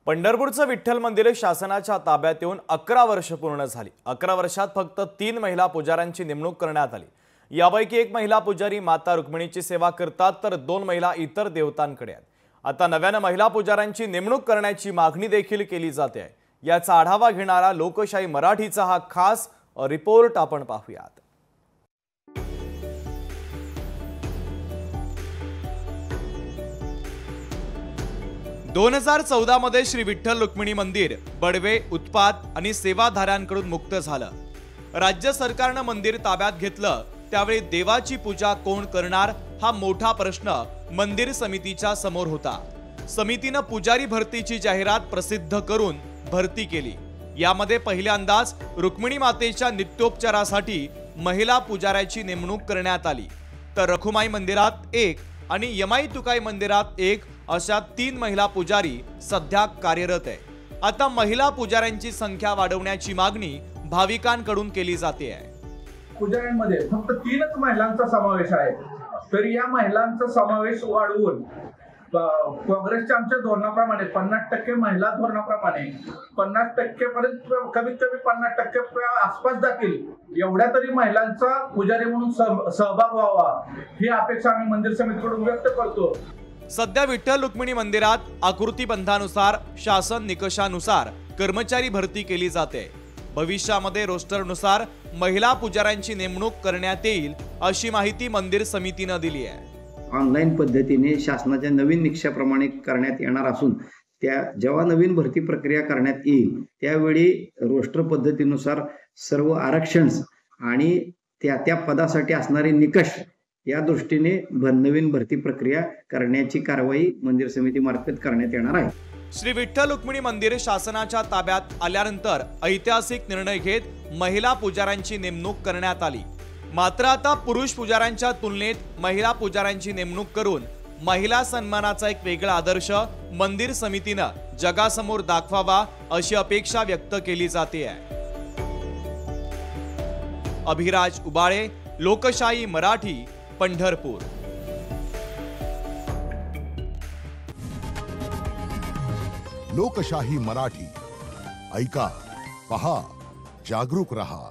पंढरपूरचं विठ्ठल मंदिर शासनाच्या ताब्यात येऊन 11 वर्ष पूर्ण झाली। 11 वर्षात फक्त 3 महिला पुजाऱ्यांची नेमणूक करण्यात आली। यापैकी एक महिला पुजारी माता रुक्मिणीची सेवा करतात तर 2 महिला इतर देवतांकडे आहेत। आता नव्याने महिला पुजाऱ्यांची नेमणूक करण्याची मागणी देखील केली जाते आहे। याचा आढावा घेणारा लोकशाही मराठीचा हा खास रिपोर्ट आपण पाहूयात। 2014 मध्ये श्री विठ्ठल रुक्मिणी मंदिर बडवे उत्पाद आणि सेवाधाऱ्यांकडून मुक्त झालं। राज्य सरकारने मंदिर ताब्यात घेतलं त्यावेळी देवाची पूजा कोण करणार हा मोठा प्रश्न मंदिर समितीच्या समोर होता। समितीने पुजारी भरतीची जाहिरात प्रसिद्ध करून भरती केली। यामध्ये पहिल्यांदाच रुक्मिणी मातेच्या नित्योपचारासाठी महिला पुजाऱ्याची नेमणूक करण्यात आली, तर रखुमाई मंदिरात 1 आणि यमाई तुकाई मंदिरात 1 अशा 3 महिला पुजारी सध्या कार्यरत आहे। आता महिला पुजाऱ्यांची संख्या वाढवण्याची मागणी भाविकांकडून केली जाते आहे। पुजाऱ्यांमध्ये फक्त 3च महिलांचा समावेश आहे, तर या महिलांचा समावेश वाढवून काँग्रेसच्या आमच्या धोरणाप्रमाणे 50% महिला धोरणाप्रमाणे 50% पर्यंत कमीत कमी 50% आसपास जातील एवढ्या तरी महिलांचा पुजारी म्हणून सहभाग व्हावा ही अपेक्षा आम्ही मंदिर समितीकडून व्यक्त करतो। सध्या विठ्ठल रुक्मिणी मंदिरात आकृतीबंधानुसार शासन निकषानुसार कर्मचारी भरती केली जाते। भविष्यामध्ये रोस्टरनुसार महिला पुजाऱ्यांची नेमणूक करण्यात येईल अशी माहिती मंदिर समितीने दिली आहे। ऑनलाईन पद्धतीने शासनाच्या नवीन निकषाप्रमाणे करण्यात येणार असून जेव्हा नवीन भरती प्रक्रिया करण्यात येईल त्यावेळी रोस्टर पद्धतीनुसार सर्व आरक्षण आणि त्या पदासाठी असणारे निकष या दृष्टीने नवीन भरती प्रक्रिया करण्याची कारवाई मंदिर समितीमार्फत करण्यात येणार आहे। श्री विठ्ठल रुक्मिणी मंदिर शासनाच्या ताब्यात आल्यानंतर ऐतिहासिक निर्णय घेत महिला पुजाऱ्यांची नेमणूक करण्यात आली। मात्र आता पुरुष पुजाऱ्यांच्या तुलनेत महिला पुजाऱ्यांची नेमणूक करून महिला सन्मानाचा एक वेगळा आदर्श मंदिर समितीने जगासमोर दाखवावा अशी अपेक्षा व्यक्त केली जाते आहे। अभिराज उबाळे, लोकशाही मराठी, पंढरपूर। लोकशाही मराठी ऐका, पहा, जागरूक रहा।